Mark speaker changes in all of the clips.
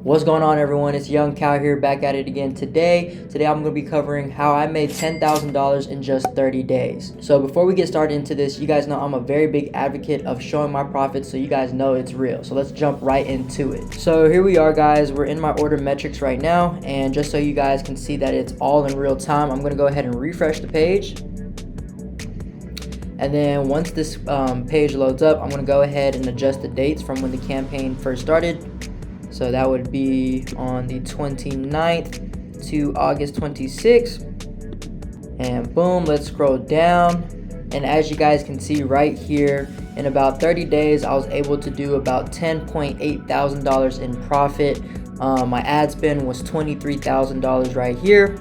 Speaker 1: What's going on, everyone? It's Young Cow here, back at it again today. I'm going to be covering how I made $10,000 in just 30 days. So before we get started into this, you guys know I'm a very big advocate of showing my profits so you guys know it's real. So let's jump right into it. So here we are, guys. We're in my order metrics right now, and just so you guys can see that it's all in real time, I'm going to go ahead and refresh the page. And then once this page loads up, I'm going to go ahead and adjust the dates from when the campaign first started. So that would be on the 29th to August 26th. And boom, let's scroll down. And as you guys can see right here, in about 30 days, I was able to do about $10.8 thousand in profit. My ad spend was $23,000 right here.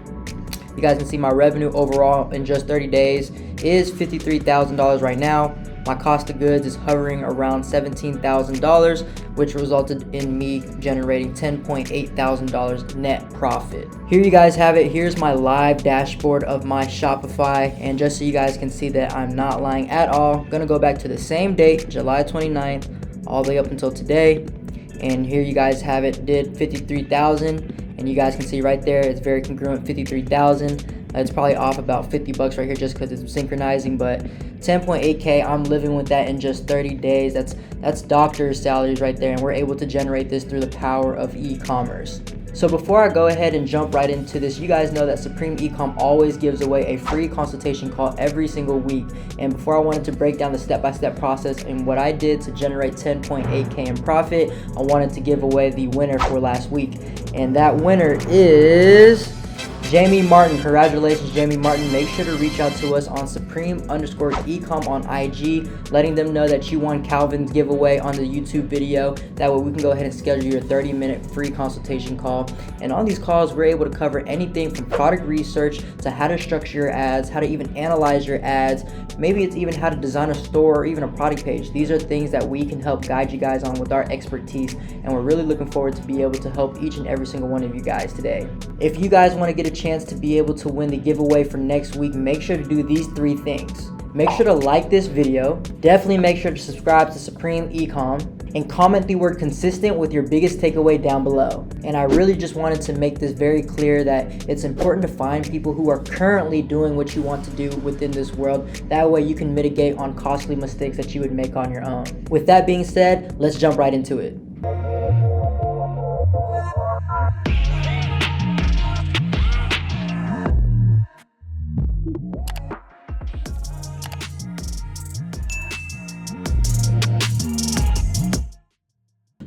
Speaker 1: You guys can see my revenue overall in just 30 days is $53,000 right now. My cost of goods is hovering around $17,000, which resulted in me generating $10.8 thousand net profit. Here you guys have it. Here's my live dashboard of my Shopify. And just so you guys can see that I'm not lying at all, I'm gonna go back to the same date, July 29th, all the way up until today. And here you guys have it, did 53,000. And you guys can see right there, it's very congruent, 53,000. It's probably off about 50 bucks right here just because it's synchronizing, but 10.8K, I'm living with that in just 30 days. That's doctor's salaries right there, and we're able to generate this through the power of e-commerce. So before I go ahead and jump right into this, you guys know that Supreme Ecom always gives away a free consultation call every single week. And before I wanted to break down the step-by-step process and what I did to generate 10.8K in profit, I wanted to give away the winner for last week. And that winner is Jamie Martin. Congratulations, Jamie Martin. Make sure to reach out to us on Supreme_Ecom on IG, letting them know that you won Calvin's giveaway on the YouTube video. That way we can go ahead and schedule your 30-minute free consultation call. And on these calls, we're able to cover anything from product research to how to structure your ads, how to even analyze your ads. Maybe it's even how to design a store or even a product page. These are things that we can help guide you guys on with our expertise. And we're really looking forward to be able to help each and every single one of you guys today. If you guys want to get a chance to be able to win the giveaway for next week, make sure to do these 3 things. Make sure to like this video, definitely make sure to subscribe to Supreme Ecom, and comment the word consistent with your biggest takeaway down below. And I really just wanted to make this very clear that it's important to find people who are currently doing what you want to do within this world. That way you can mitigate on costly mistakes that you would make on your own. With that being said, let's jump right into it.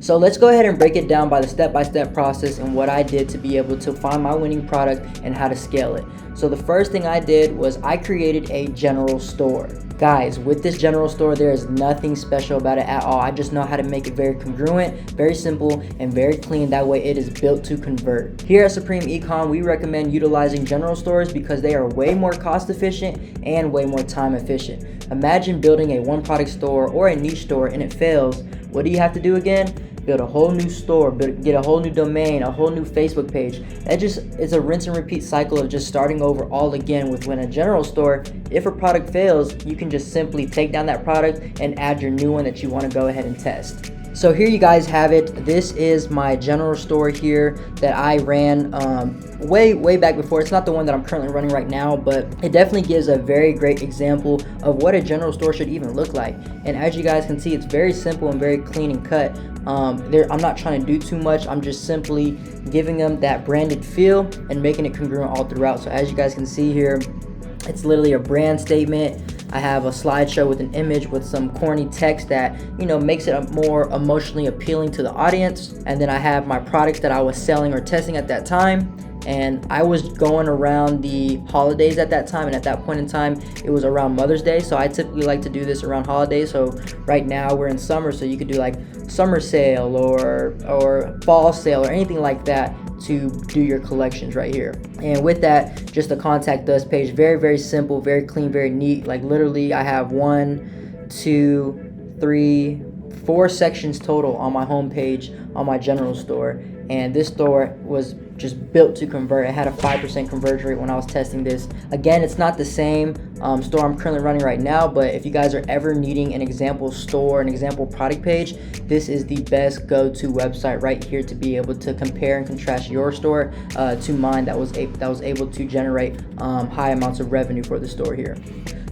Speaker 1: So let's go ahead and break it down by the step-by-step process and what I did to be able to find my winning product and how to scale it. So the first thing I did was I created a general store. Guys, with this general store, there is nothing special about it at all. I just know how to make it very congruent, very simple, and very clean. That way it is built to convert. Here at Supreme Ecom, we recommend utilizing general stores because they are way more cost efficient and way more time efficient. Imagine building a one product store or a niche store and it fails. What do you have to do again? Build a whole new store, get a whole new domain, a whole new Facebook page. That just is a rinse and repeat cycle of just starting over all again. With when a general store, if a product fails, you can just simply take down that product and add your new one that you want to go ahead and test. So here you guys have it. This is my general store here that I ran way back before. It's not the one that I'm currently running right now, but it definitely gives a very great example of what a general store should even look like. And as you guys can see, it's very simple and very clean and cut. I'm not trying to do too much. I'm just simply giving them that branded feel and making it congruent all throughout. So as you guys can see here, it's literally a brand statement. I have a slideshow with an image with some corny text that, makes it more emotionally appealing to the audience. And then I have my products that I was selling or testing at that time. And I was going around the holidays at that time, and at that point in time it was around Mother's Day, so I typically like to do this around holidays. So right now we're in summer, so you could do like summer sale or fall sale or anything like that to do your collections right here. And with that, just the contact us page, very simple, very clean, very neat. Like literally I have 1, 2, 3, 4 sections total on my home page on my general store. and this store was just built to convert. It had a 5% conversion rate when I was testing this. Again, it's not the same store I'm currently running right now, but if you guys are ever needing an example store, an example product page, this is the best go-to website right here to be able to compare and contrast your store to mine that was able to generate high amounts of revenue for the store here.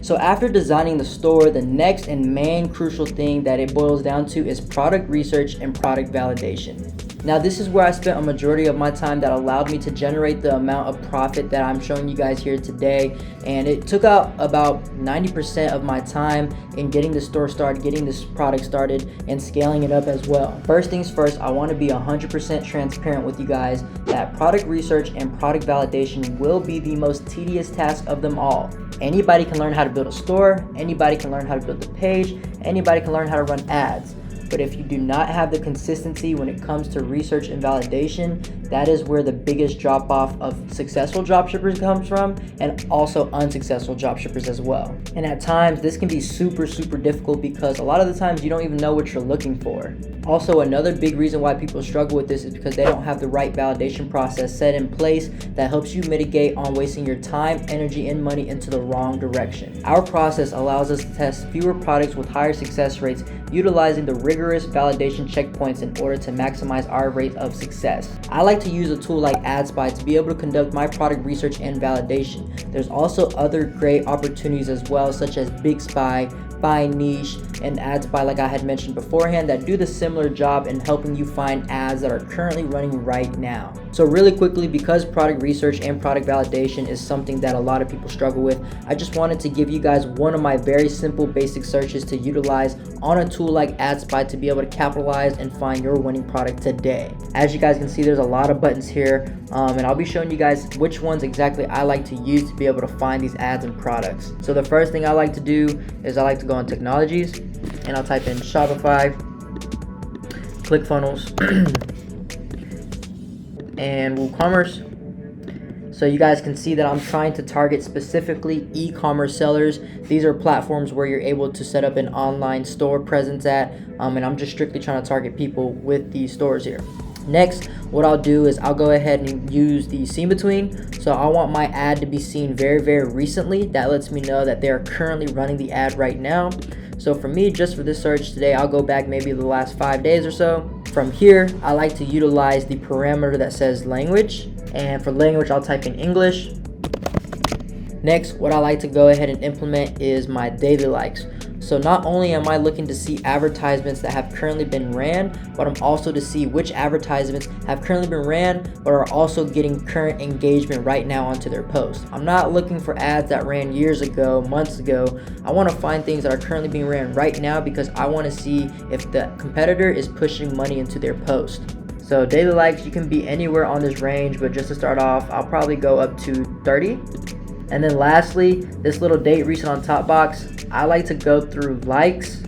Speaker 1: So after designing the store, the next and main crucial thing that it boils down to is product research and product validation. Now this is where I spent a majority of my time that allowed me to generate the amount of profit that I'm showing you guys here today, and it took out about 90% of my time in getting the store started, getting this product started, and scaling it up as well. First things first, I want to be 100% transparent with you guys that product research and product validation will be the most tedious task of them all. Anybody can learn how to build a store, anybody can learn how to build a page, anybody can learn how to run ads. But if you do not have the consistency when it comes to research and validation, that is where the biggest drop off of successful dropshippers comes from, and also unsuccessful dropshippers as well. And at times this can be super difficult because a lot of the times you don't even know what you're looking for. Also, another big reason why people struggle with this is because they don't have the right validation process set in place that helps you mitigate on wasting your time, energy, and money into the wrong direction. Our process allows us to test fewer products with higher success rates, utilizing the rigorous validation checkpoints in order to maximize our rate of success. I like to use a tool like AdSpy to be able to conduct my product research and validation. There's also other great opportunities as well, such as Big Spy, Find Niche, and AdSpy, like I had mentioned beforehand, that do the similar job in helping you find ads that are currently running right now. So really quickly, because product research and product validation is something that a lot of people struggle with, I just wanted to give you guys one of my very simple basic searches to utilize on a tool like AdSpy to be able to capitalize and find your winning product today. As you guys can see, there's a lot of buttons here, and I'll be showing you guys which ones exactly I like to use to be able to find these ads and products. So the first thing I like to do is I like to go on technologies, and I'll type in Shopify, ClickFunnels, and WooCommerce. So you guys can see that I'm trying to target specifically e-commerce sellers. These are platforms where you're able to set up an online store presence at, and I'm just strictly trying to target people with these stores here. Next, what I'll do is I'll go ahead and use the seen between. So I want my ad to be seen very recently. That lets me know that they are currently running the ad right now. So for me, just for this search today, I'll go back maybe the last 5 days or so. From here, I like to utilize the parameter that says language, and for language I'll type in English. Next, what I like to go ahead and implement is my daily likes. So not only am I looking to see advertisements that have currently been ran, but I'm also to see which advertisements have currently been ran but are also getting current engagement right now onto their post. I'm not looking for ads that ran years ago, months ago. I want to find things that are currently being ran right now because I want to see if the competitor is pushing money into their post. So daily likes, you can be anywhere on this range, but just to start off, I'll probably go up to 30. And then lastly, this little date recent on top box, I like to go through likes,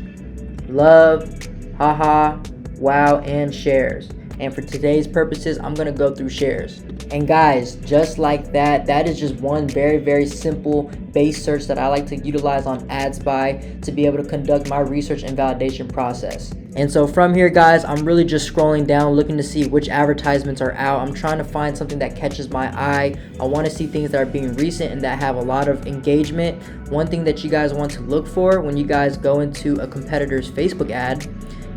Speaker 1: love, haha, wow, and shares. And for today's purposes, I'm gonna go through shares. And guys, just like that, that is just one very simple base search that I like to utilize on AdSpy to be able to conduct my research and validation process. And so from here, guys, I'm really just scrolling down looking to see which advertisements are out. I'm trying to find something that catches my eye. I want to see things that are being recent and that have a lot of engagement. One thing that you guys want to look for when you guys go into a competitor's Facebook ad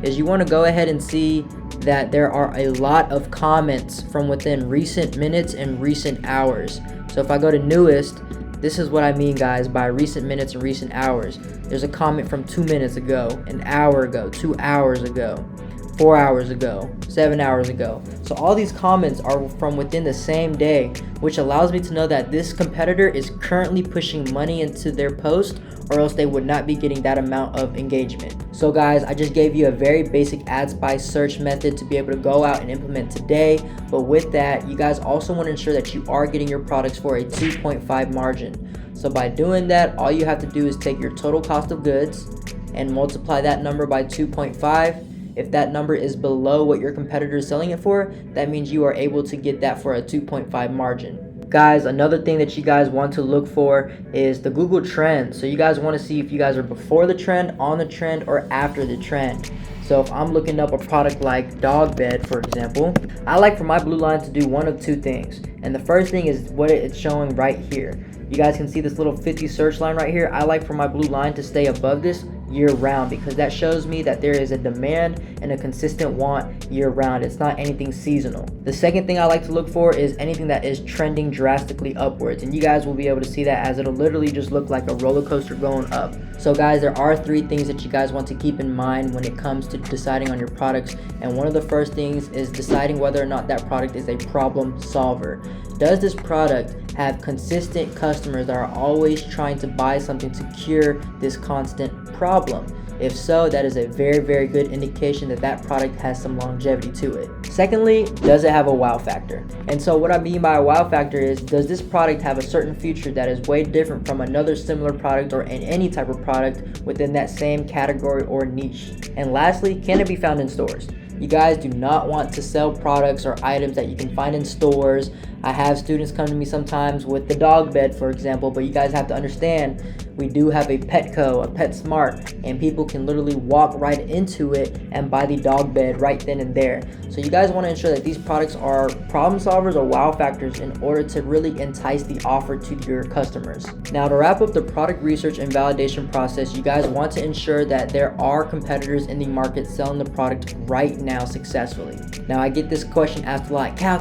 Speaker 1: is you want to go ahead and see that there are a lot of comments from within recent minutes and recent hours. So if I go to newest, this is what I mean, guys, by recent minutes and recent hours. There's a comment from 2 minutes ago, an hour ago, 2 hours ago, 4 hours ago, 7 hours ago. So all these comments are from within the same day, which allows me to know that this competitor is currently pushing money into their post, or else they would not be getting that amount of engagement. So guys, I just gave you a very basic AdSpy search method to be able to go out and implement today. But with that, you guys also want to ensure that you are getting your products for a 2.5 margin. So by doing that, all you have to do is take your total cost of goods and multiply that number by 2.5. If that number is below what your competitor is selling it for, that means you are able to get that for a 2.5 margin. Guys, another thing that you guys want to look for is the Google trend. So you guys want to see if you guys are before the trend, on the trend, or after the trend. So So if I'm looking up a product like dog bed, for example, I like for my blue line to do one of two things. And the first thing is what it's showing right here. You guys can see this little 50 search line right here. I like for my blue line to stay above this year round, because that shows me that there is a demand and a consistent want year round. It's not anything seasonal. The second thing I like to look for is anything that is trending drastically upwards, and you guys will be able to see that as it'll literally just look like a roller coaster going up. So guys, there are 3 things that you guys want to keep in mind when it comes to deciding on your products, and one of the first things is deciding whether or not that product is a problem solver. Does this product have consistent customers that are always trying to buy something to cure this constant problem? If so, that is a very, very good indication that that product has some longevity to it. Secondly, does it have a wow factor? And so what I mean by a wow factor is, does this product have a certain feature that is way different from another similar product or in any type of product within that same category or niche? And lastly, can it be found in stores? You guys do not want to sell products or items that you can find in stores. I have students come to me sometimes with the dog bed, for example, but you guys have to understand, we do have a Petco, a PetSmart, and people can literally walk right into it and buy the dog bed right then and there. So you guys want to ensure that these products are problem solvers or wow factors in order to really entice the offer to your customers. Now, to wrap up the product research and validation process, you guys want to ensure that there are competitors in the market selling the product right now successfully. Now, I get this question asked a lot: Cal,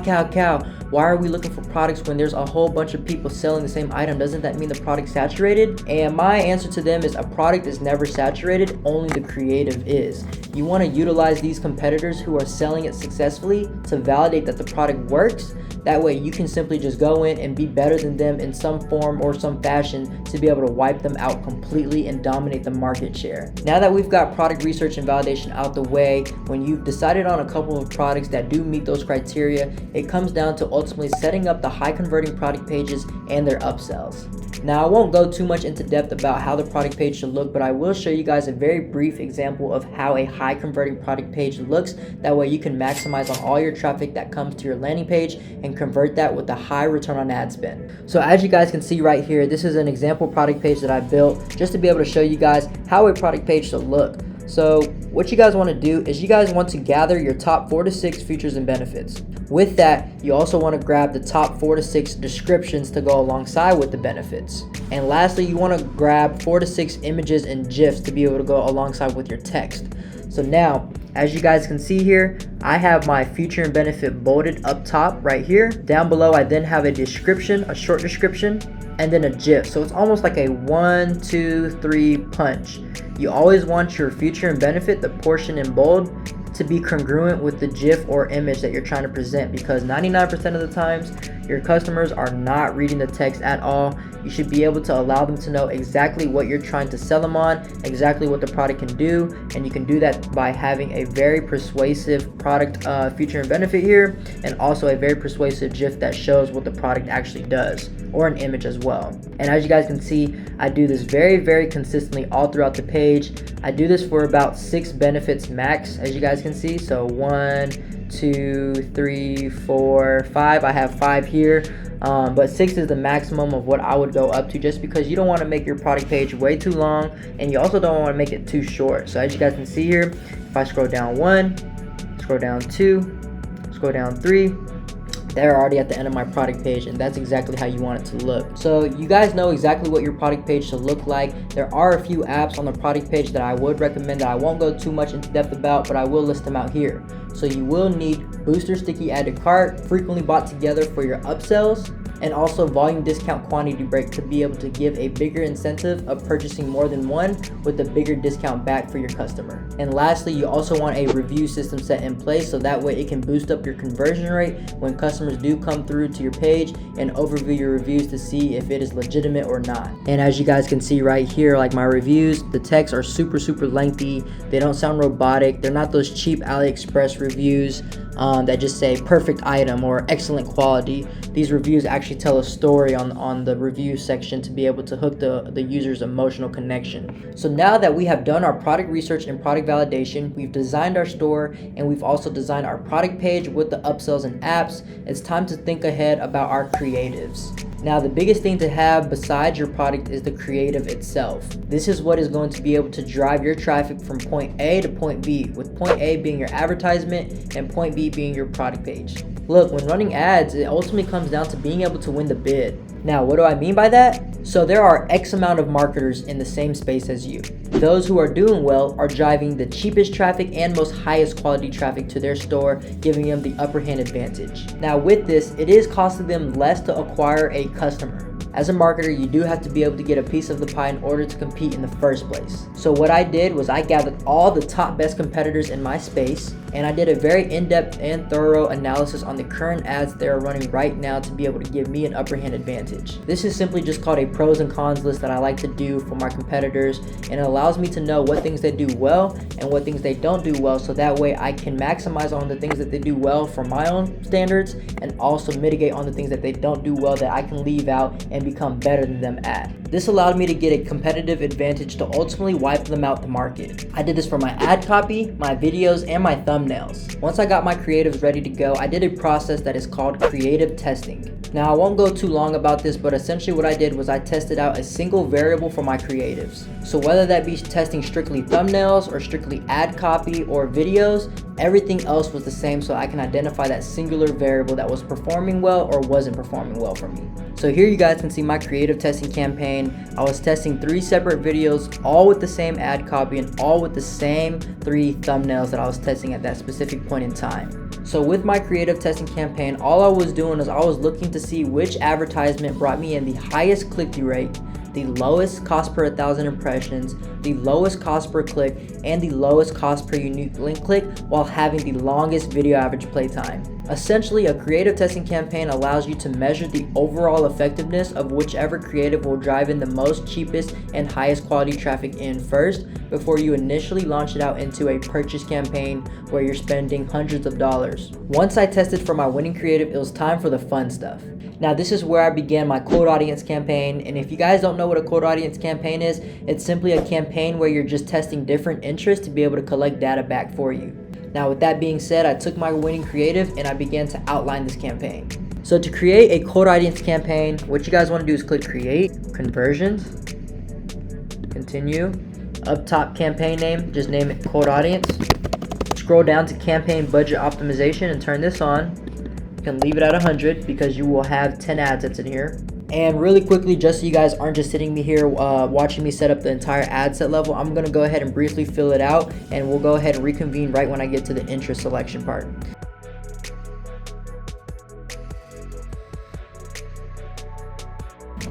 Speaker 1: why are we looking for products when there's a whole bunch of people selling the same item? Doesn't that mean the product's saturated? And my answer to them is, a product is never saturated, only the creative is. You want to utilize these competitors who are selling it successfully to validate that the product works. That way you can simply just go in and be better than them in some form or some fashion to be able to wipe them out completely and dominate the market share. Now that we've got product research and validation out the way, when you've decided on a couple of products that do meet those criteria, it comes down to ultimately setting up the high converting product pages and their upsells. Now, I won't go too much into depth about how the product page should look, but I will show you guys a very brief example of how a high converting product page looks. That way you can maximize on all your traffic that comes to your landing page and convert that with a high return on ad spend. So as you guys can see right here, this is an example product page that I built just to be able to show you guys how a product page should look. So what you guys want to do is you guys want to gather your top 4 to 6 features and benefits. With that, you also want to grab the top 4 to 6 descriptions to go alongside with the benefits. And lastly, you want to grab 4 to 6 images and GIFs to be able to go alongside with your text. So now, as you guys can see here, I have my feature and benefit bolded up top right here. Down below, I then have a description, a short description, and then a GIF. So it's almost like a 1, 2, 3 punch. You always want your feature and benefit, the portion in bold, to be congruent with the GIF or image that you're trying to present, because 99% of the times your customers are not reading the text at all. You should be able to allow them to know exactly what you're trying to sell them on, exactly what the product can do, and you can do that by having a very persuasive product feature and benefit here, and also a very persuasive GIF that shows what the product actually does, or an image as well. And as you guys can see, I do this very, very consistently all throughout the page. I do this for about 6 benefits max, as you guys can see. So 1, 2, 3, 4, 5. I have 5 here, but 6 is the maximum of what I would go up to, just because you don't want to make your product page way too long, and you also don't want to make it too short. So as you guys can see here, if I scroll down 1, scroll down 2, scroll down 3, they're already at the end of my product page, and that's exactly how you want it to look. So you guys know exactly what your product page should look like. There are a few apps on the product page that I would recommend that I won't go too much into depth about, but I will list them out here. So you will need Booster Sticky Add to Cart, frequently bought together for your upsells, and also volume discount quantity break to be able to give a bigger incentive of purchasing more than one with a bigger discount back for your customer. And lastly, you also want a review system set in place, so that way it can boost up your conversion rate when customers do come through to your page and overview your reviews to see if it is legitimate or not. And as you guys can see right here, like my reviews, the texts are super lengthy. They don't sound robotic. They're not those cheap AliExpress reviews. that just say perfect item or excellent quality. These reviews actually tell a story on the review section to be able to hook the user's emotional connection. So now that we have done our product research and product validation, we've designed our store, and we've also designed our product page with the upsells and apps, it's time to think ahead about our creatives. Now, the biggest thing to have besides your product is the creative itself. This is what is going to be able to drive your traffic from point A to point B, with point A being your advertisement and point B being your product page. Look, when running ads, it ultimately comes down to being able to win the bid. Now, what do I mean by that? So there are X amount of marketers in the same space as you. Those who are doing well are driving the cheapest traffic and most highest quality traffic to their store, giving them the upper hand advantage. Now with this, it is costing them less to acquire a customer. As a marketer, you do have to be able to get a piece of the pie in order to compete in the first place. So what I did was I gathered all the top best competitors in my space, and I did a very in-depth and thorough analysis on the current ads they are running right now to be able to give me an upper hand advantage. This is simply just called a pros and cons list that I like to do for my competitors, and it allows me to know what things they do well and what things they don't do well, so that way I can maximize on the things that they do well for my own standards, and also mitigate on the things that they don't do well that I can leave out and become better than them at. This allowed me to get a competitive advantage to ultimately wipe them out the market. I did this for my ad copy, my videos, and my thumbnails. Once I got my creatives ready to go, I did a process that is called creative testing. Now, I won't go too long about this, but essentially what I did was I tested out a single variable for my creatives. So whether that be testing strictly thumbnails or strictly ad copy or videos, everything else was the same, so I can identify that singular variable that was performing well or wasn't performing well for me. So here you guys can see my creative testing campaign. I was testing 3 separate videos, all with the same ad copy and all with the same 3 thumbnails that I was testing at that specific point in time. So with my creative testing campaign, all I was doing is I was looking to see which advertisement brought me in the highest click-through rate, the lowest cost per 1,000 impressions, the lowest cost per click, and the lowest cost per unique link click while having the longest video average play time. Essentially, a creative testing campaign allows you to measure the overall effectiveness of whichever creative will drive in the most cheapest and highest quality traffic in first before you initially launch it out into a purchase campaign where you're spending hundreds of dollars. Once I tested for my winning creative, it was time for the fun stuff. Now this is where I began my cold audience campaign, and if you guys don't know what a cold audience campaign is, it's simply a campaign where you're just testing different interests to be able to collect data back for you. Now with that being said, I took my winning creative and I began to outline this campaign. So to create a cold audience campaign, what you guys want to do is click create, conversions, continue, up top campaign name, just name it cold audience. Scroll down to campaign budget optimization and turn this on. You can leave it at 100 because you will have 10 ad sets in here. And really quickly, just so you guys aren't just sitting me here watching me set up the entire ad set level, I'm going to go ahead and briefly fill it out, and we'll go ahead and reconvene right when I get to the interest selection part.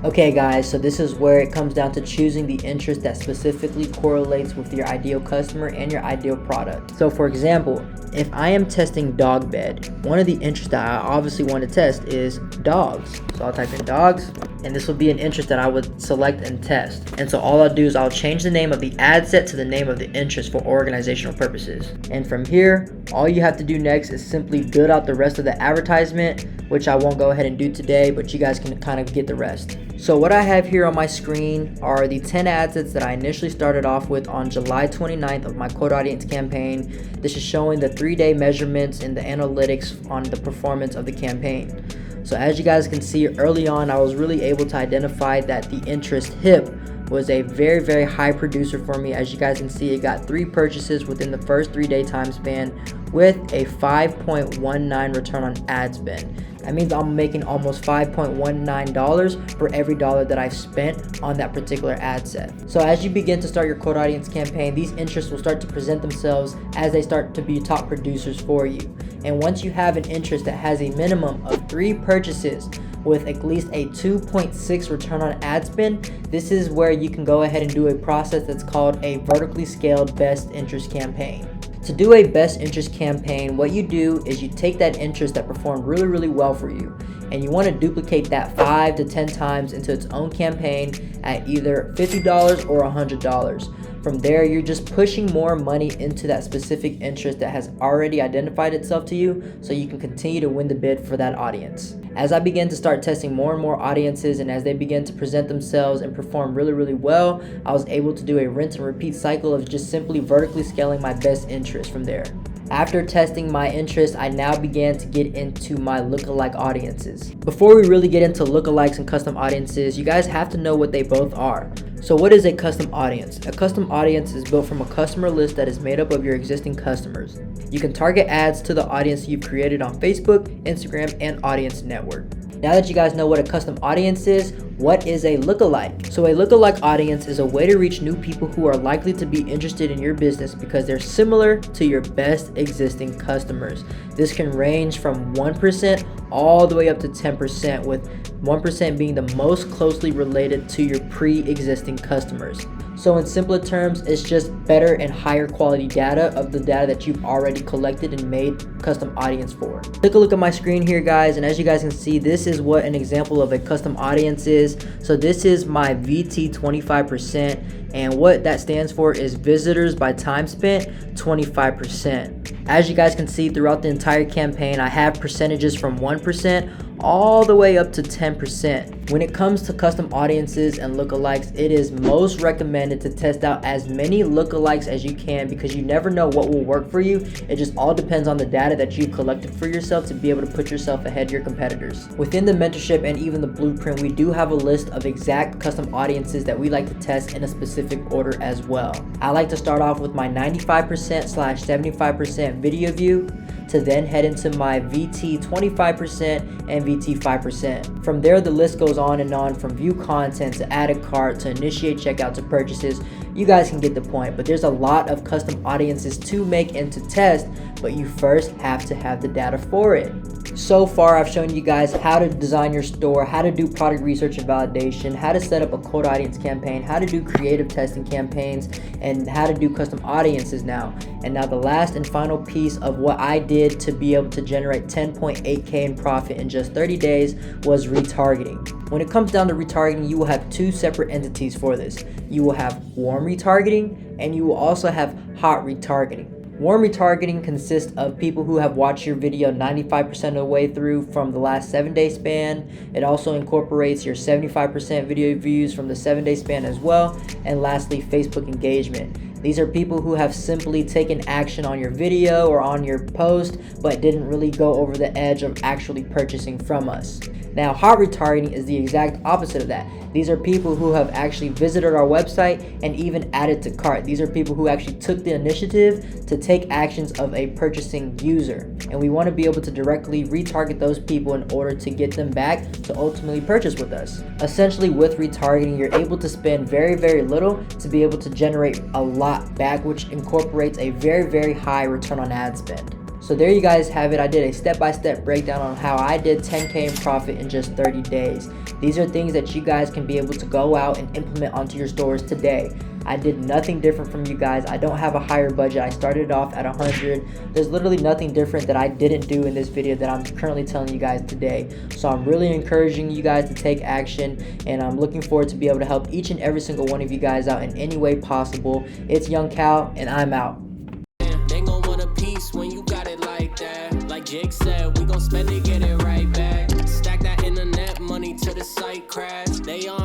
Speaker 1: Okay guys, so this is where it comes down to choosing the interest that specifically correlates with your ideal customer and your ideal product. So for example, if I am testing dog bed, one of the interests that I obviously want to test is dogs. So I'll type in dogs, and this will be an interest that I would select and test. And so all I'll do is I'll change the name of the ad set to the name of the interest for organizational purposes. And from here, all you have to do next is simply build out the rest of the advertisement, which I won't go ahead and do today, but you guys can kind of get the rest. So what I have here on my screen are the 10 ad sets that I initially started off with on July 29th of my cold audience campaign. This is showing the 3-day measurements and the analytics on the performance of the campaign. So as you guys can see, early on I was really able to identify that the interest HIP was a very, very high producer for me. As you guys can see, it got 3 purchases within the first 3-day time span with a 5.19 return on ad spend. That means I'm making almost $5.19 for every dollar that I've spent on that particular ad set. So as you begin to start your cold audience campaign, these interests will start to present themselves as they start to be top producers for you. And once you have an interest that has a minimum of 3 purchases with at least a 2.6 return on ad spend, this is where you can go ahead and do a process that's called a vertically scaled best interest campaign. To do a best interest campaign, what you do is you take that interest that performed really, really well for you, and you want to duplicate that 5 to 10 times into its own campaign at either $50 or $100. From there, you're just pushing more money into that specific interest that has already identified itself to you, so you can continue to win the bid for that audience. As I began to start testing more and more audiences, and as they began to present themselves and perform really well, I was able to do a rinse and repeat cycle of just simply vertically scaling my best interest from there. After testing my interest, I now began to get into my lookalike audiences. Before we really get into lookalikes and custom audiences, you guys have to know what they both are. So what is a custom audience? A custom audience is built from a customer list that is made up of your existing customers. You can target ads to the audience you've created on Facebook, Instagram, and Audience Network. Now that you guys know what a custom audience is, what is a lookalike? So a lookalike audience is a way to reach new people who are likely to be interested in your business because they're similar to your best existing customers. This can range from 1% all the way up to 10%, with 1% being the most closely related to your pre-existing customers. So in simpler terms, it's just better and higher quality data of the data that you've already collected and made custom audience for. Take a look at my screen here, guys, and as you guys can see, this is what an example of a custom audience is. So this is my VT 25%, and what that stands for is visitors by time spent 25%. As you guys can see throughout the entire campaign, I have percentages from 1% all the way up to 10%. When it comes to custom audiences and lookalikes, it is most recommended to test out as many lookalikes as you can because you never know what will work for you. It just all depends on the data that you've collected for yourself to be able to put yourself ahead of your competitors. Within the mentorship and even the blueprint, we do have a list of exact custom audiences that we like to test in a specific order as well. I like to start off with my 95%/75% video view, to then head into my VT 25% and VT 5%. From there, the list goes on and on, from view content to add a cart to initiate checkout to purchases. You guys can get the point, but there's a lot of custom audiences to make and to test, but you first have to have the data for it. So far, I've shown you guys how to design your store, how to do product research and validation, how to set up a cold audience campaign, how to do creative testing campaigns, and how to do custom audiences now. And now the last and final piece of what I did to be able to generate 10.8K in profit in just 30 days was retargeting. When it comes down to retargeting, you will have two separate entities for this. You will have warm retargeting, and you will also have hot retargeting. Warm retargeting consists of people who have watched your video 95% of the way through from the last 7-day span. It also incorporates your 75% video views from the 7-day span as well. And lastly, Facebook engagement. These are people who have simply taken action on your video or on your post, but didn't really go over the edge of actually purchasing from us. Now, hot retargeting is the exact opposite of that. These are people who have actually visited our website and even added to cart. These are people who actually took the initiative to take actions of a purchasing user. And we want to be able to directly retarget those people in order to get them back to ultimately purchase with us. Essentially, with retargeting, you're able to spend very little to be able to generate a lot back, which incorporates a very high return on ad spend. So there you guys have it. I did a step-by-step breakdown on how I did 10K in profit in just 30 days. These are things that you guys can be able to go out and implement onto your stores today. I did nothing different from you guys. I don't have a higher budget. I started off at 100. There's literally nothing different that I didn't do in this video that I'm currently telling you guys today. So I'm really encouraging you guys to take action, and I'm looking forward to be able to help each and every single one of you guys out in any way possible. It's Young Cal, and I'm out.
Speaker 2: They gon' want a piece when you got it like that. Like Jake said, we gon' spend it, get it right back. Stack that internet money till the site crash. They on